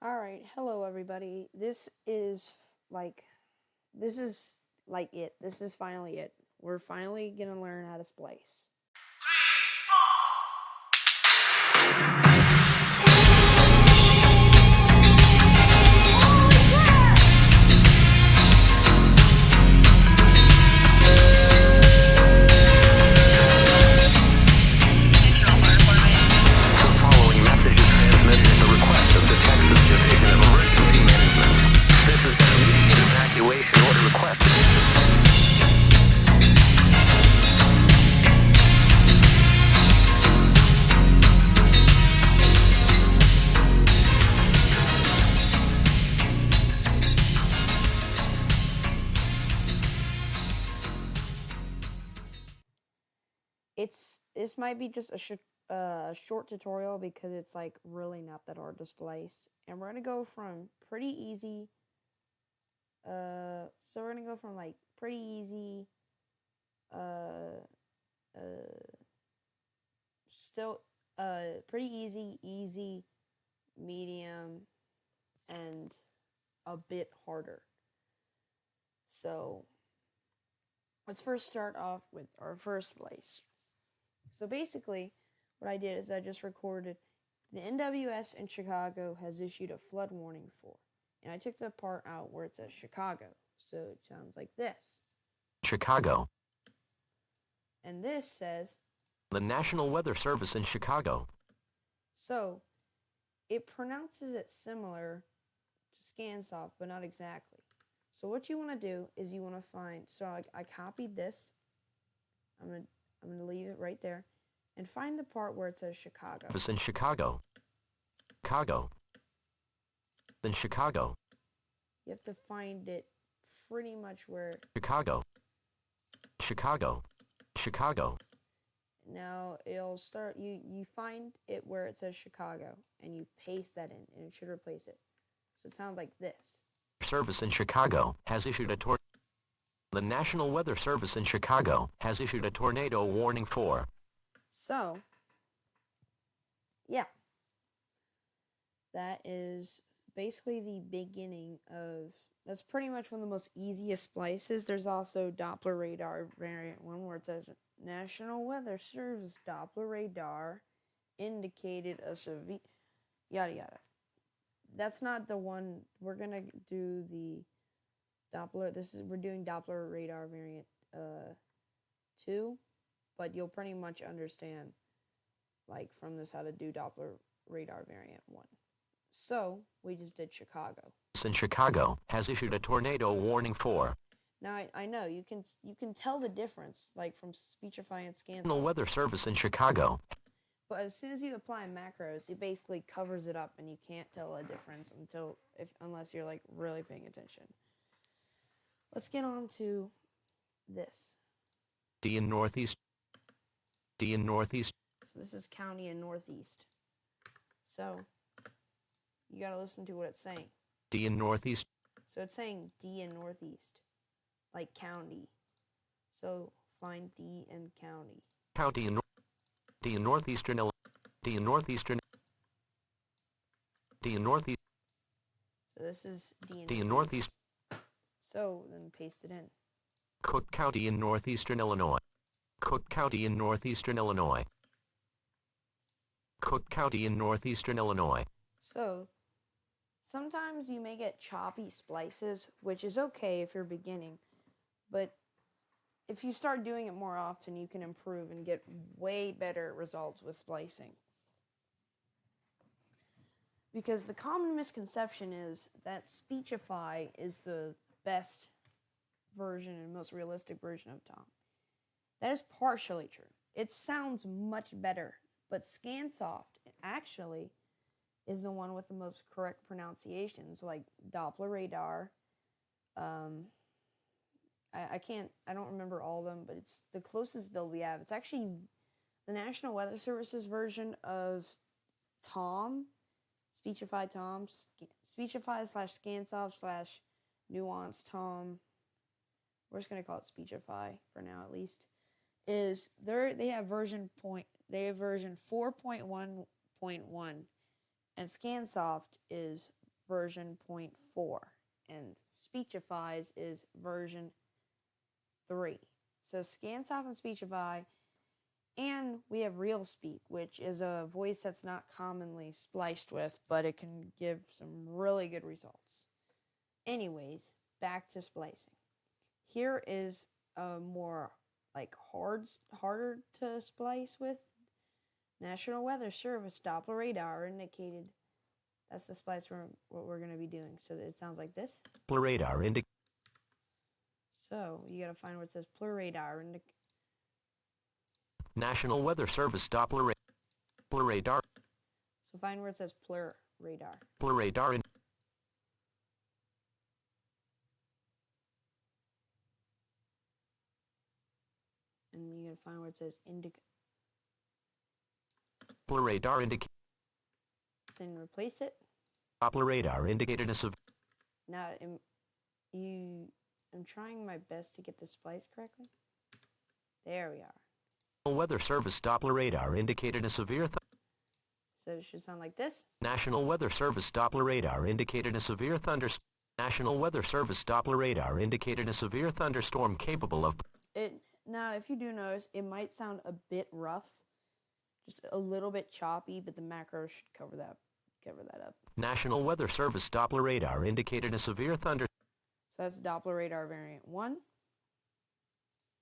Alright, hello everybody. This is like it. This is finally it. We're finally gonna learn how to splice. This might be just a short tutorial because it's like really not that hard to splice, and we're gonna go from pretty easy. So we're gonna go from like pretty easy, still pretty easy, medium, and a bit harder. So let's first start off with our first splice. So basically, what I did is I just recorded the NWS in Chicago has issued a flood warning for. And I took the part out where it says Chicago. So it sounds like this. Chicago. And this says The National Weather Service in Chicago. So it pronounces it similar to Scansoft, but not exactly. So what you want to do is you want to find, so I copied this. I'm going to leave it right there. And find the part where it says Chicago. It's in Chicago. Chicago. In Chicago. You have to find it pretty much where... Chicago. Chicago. Chicago. Now, it'll start... You find it where it says Chicago, and you paste that in, and it should replace it. So it sounds like this. Service in Chicago has issued a tornado. The National Weather Service in Chicago has issued a tornado warning for. So, yeah. That is basically the beginning of... That's pretty much one of the most easiest splices. There's also Doppler radar variant one where it says National Weather Service Doppler radar indicated a severe... Yada yada. That's not the one. We're gonna do the Doppler. We're doing Doppler radar variant 2, but you'll pretty much understand like from this how to do Doppler radar variant 1. So we just did Chicago. In Chicago has issued a tornado warning for. Now I know you can tell the difference like from Speechify and Scan. National Weather Service in Chicago. But as soon as you apply macros, it basically covers it up, and you can't tell a difference unless you're like really paying attention. Let's get on to this. D in Northeast. D in Northeast. So this is county in Northeast. So you gotta listen to what it's saying. D in Northeast. So it's saying D in Northeast, like county. So find D in county. County in D in Northeastern Illinois. D in Northeastern. D in Northeast. So this is D in Northeast. So then paste it in. Cook County in Northeastern Illinois. Cook County in Northeastern Illinois. Cook County in Northeastern Illinois. So sometimes you may get choppy splices, which is okay if you're beginning, but if you start doing it more often, you can improve and get way better results with splicing. Because the common misconception is that Speechify is the best version and most realistic version of Tom. That is partially true. It sounds much better, but Scansoft actually is the one with the most correct pronunciations, like Doppler radar. I don't remember all of them, but it's the closest build we have. It's actually the National Weather Service's version of Tom, Speechify Tom, Speechify / Scansoft / Nuance Tom. We're just gonna call it Speechify for now, at least. They have version 4.1.1, and Scansoft is version 0.4, and Speechifies is version 3. So Scansoft and Speechify, and we have RealSpeak, which is a voice that's not commonly spliced with, but it can give some really good results. Anyways, back to splicing. Here is a more like harder to splice with. National Weather Service Doppler radar indicated. That's the splice for what we're going to be doing. So it sounds like this. Doppler radar indicated. So you got to find where it says plur radar. National Weather Service Doppler radar. So find where it says plur radar. Doppler radar. And you got to find where it says Doppler radar indicated. Then replace it. Doppler radar indicated a Now I'm trying my best to get the splice correctly. There we are. Weather Service Doppler radar indicated a severe So it should sound like this. National Weather Service Doppler radar indicated a severe thunderstorm. National Weather Service Doppler radar indicated a severe thunderstorm capable of Now, if you do notice, it might sound a bit rough, just a little bit choppy, but the macro should cover that up. National Weather Service Doppler radar indicated a severe thunderstorm. So that's Doppler radar variant 1.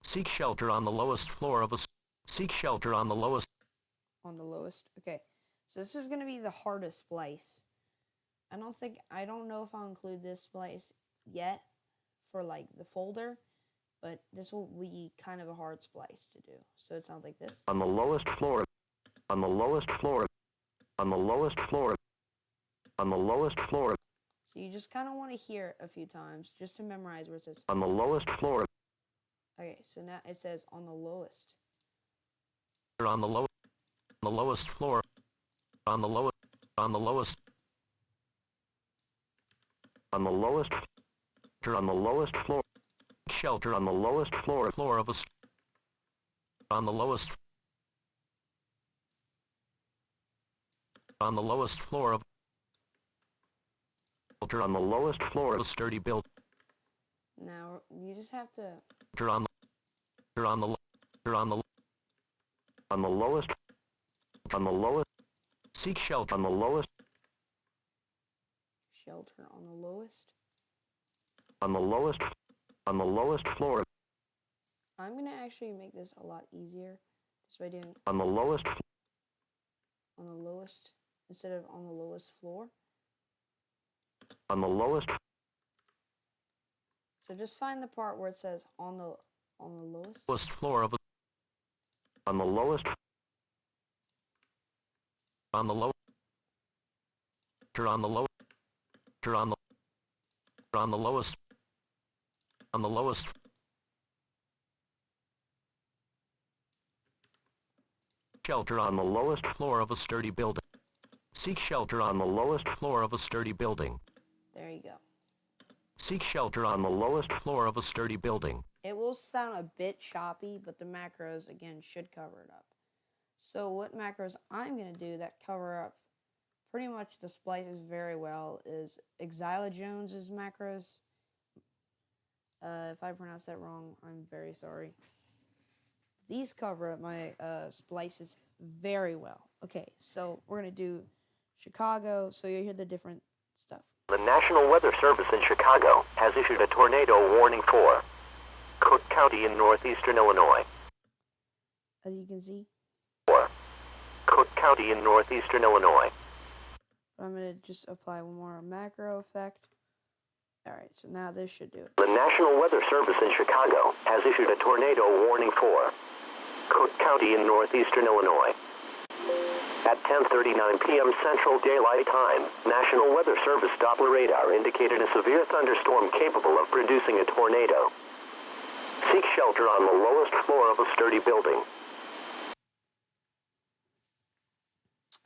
Seek shelter on the lowest floor of a... Seek shelter on the lowest... On the lowest. Okay. So this is going to be the hardest splice. I don't know if I'll include this splice yet for like the folder, but this will be kind of a hard splice to do. So it sounds like this. On the lowest floor. On the lowest floor. On the lowest floor. On the lowest floor. So you just kind of want to hear it a few times just to memorize where it says. On the lowest floor. Okay, so now it says on the lowest. On the lowest floor. On the lowest. On the lowest. On the lowest. On the lowest floor. Shelter on the lowest floor of a... On the lowest. On the lowest floor of... Shelter on the lowest floor of a sturdy building. Now you just have to. On the lowest. On the lowest. Seek shelter on the lowest. Shelter on the lowest. On the lowest. On the lowest floor. I'm going to actually make this a lot easier just by doing on the lowest. On the lowest instead of on the lowest floor. On the lowest. So just find the part where it says on the lowest. Lowest floor of a... On the lowest. On the low. On the low. On the... On the lowest. On the lowest. Shelter on the lowest floor of a sturdy building. Seek shelter on the lowest floor of a sturdy building. There you go. Seek shelter on the lowest floor of a sturdy building. It will sound a bit choppy, but the macros, again, should cover it up. So what macros I'm going to do that cover up pretty much the splices very well is Exila Jones's macros. If I pronounce that wrong, I'm very sorry. These cover up my splices very well. Okay, so we're going to do Chicago, so you'll hear the different stuff. The National Weather Service in Chicago has issued a tornado warning for Cook County in northeastern Illinois. As you can see. For Cook County in northeastern Illinois. I'm going to just apply one more macro effect. Alright, so now this should do it. The National Weather Service in Chicago has issued a tornado warning for Cook County in northeastern Illinois. At 10:39 p.m. Central Daylight Time, National Weather Service Doppler radar indicated a severe thunderstorm capable of producing a tornado. Seek shelter on the lowest floor of a sturdy building.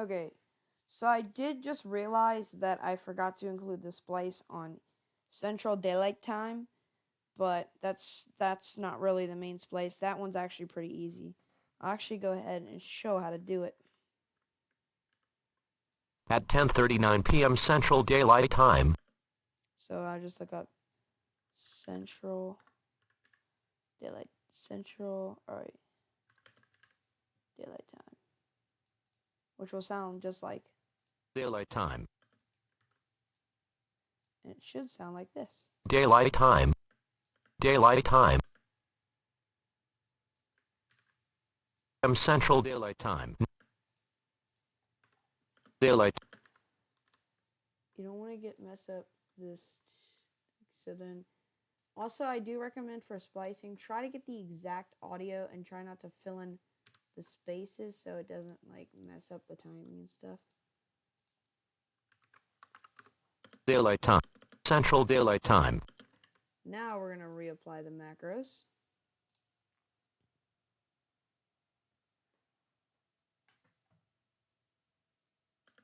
Okay, so I did just realize that I forgot to include the splice on Central Daylight Time, but that's not really the main splice. That one's actually pretty easy. I'll actually go ahead and show how to do it. At 10:39 p.m. Central Daylight Time. So I just look up Central Daylight alright, Daylight Time, which will sound just like Daylight Time. and it should sound like this. Daylight Time. Daylight Time. Central Daylight Time. Daylight. You don't want to mess up this. So then, also I do recommend for splicing, try to get the exact audio and try not to fill in the spaces so it doesn't like mess up the timing and stuff. Daylight Time. Central Daylight Time. Now we're going to reapply the macros.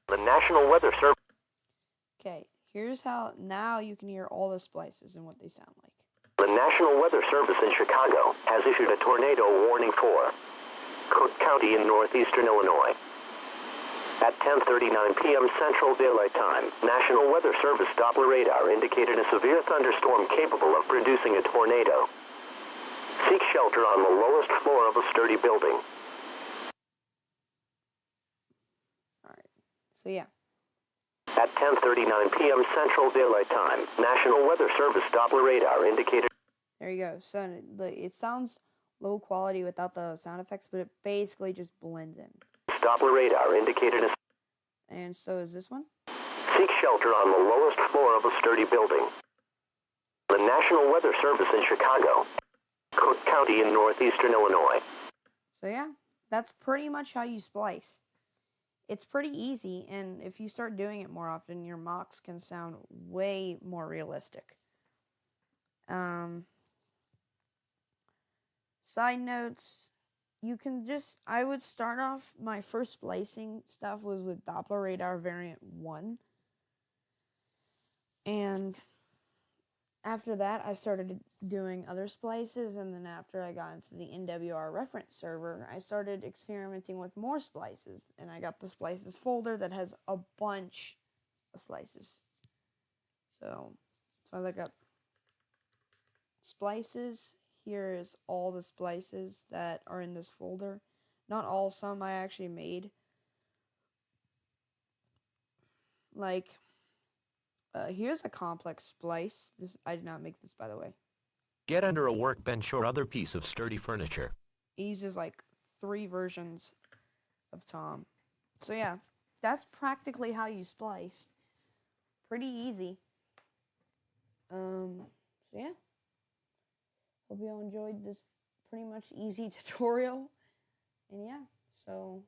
The National Weather Service. Okay, here's how now you can hear all the splices and what they sound like. The National Weather Service in Chicago has issued a tornado warning for Cook County in northeastern Illinois. At 10:39 p.m. Central Daylight Time, National Weather Service Doppler radar indicated a severe thunderstorm capable of producing a tornado. Seek shelter on the lowest floor of a sturdy building. So yeah. At 10:39 p.m. Central Daylight Time, National Weather Service Doppler radar indicated... There you go. So it sounds low quality without the sound effects, but it basically just blends in. Doppler radar indicated a... And so is this one. Seek shelter on the lowest floor of a sturdy building. The National Weather Service in Chicago, Cook County in northeastern Illinois. So yeah, that's pretty much how you splice. It's pretty easy, and if you start doing it more often, your mocks can sound way more realistic. Side notes, you can just, I would start off, my first splicing stuff was with Doppler radar variant 1. And after that, I started doing other splices, and then after I got into the NWR reference server, I started experimenting with more splices, and I got the splices folder that has a bunch of splices. So if I look up splices, here is all the splices that are in this folder. Not all, some I actually made. Like... here's a complex splice. I did not make this, by the way. Get under a workbench or other piece of sturdy furniture. It uses like 3 versions of Tom. So yeah, that's practically how you splice. Pretty easy. So yeah. Hope you all enjoyed this pretty much easy tutorial. And yeah, so...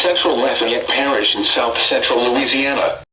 Central Lafayette Parish in south central Louisiana.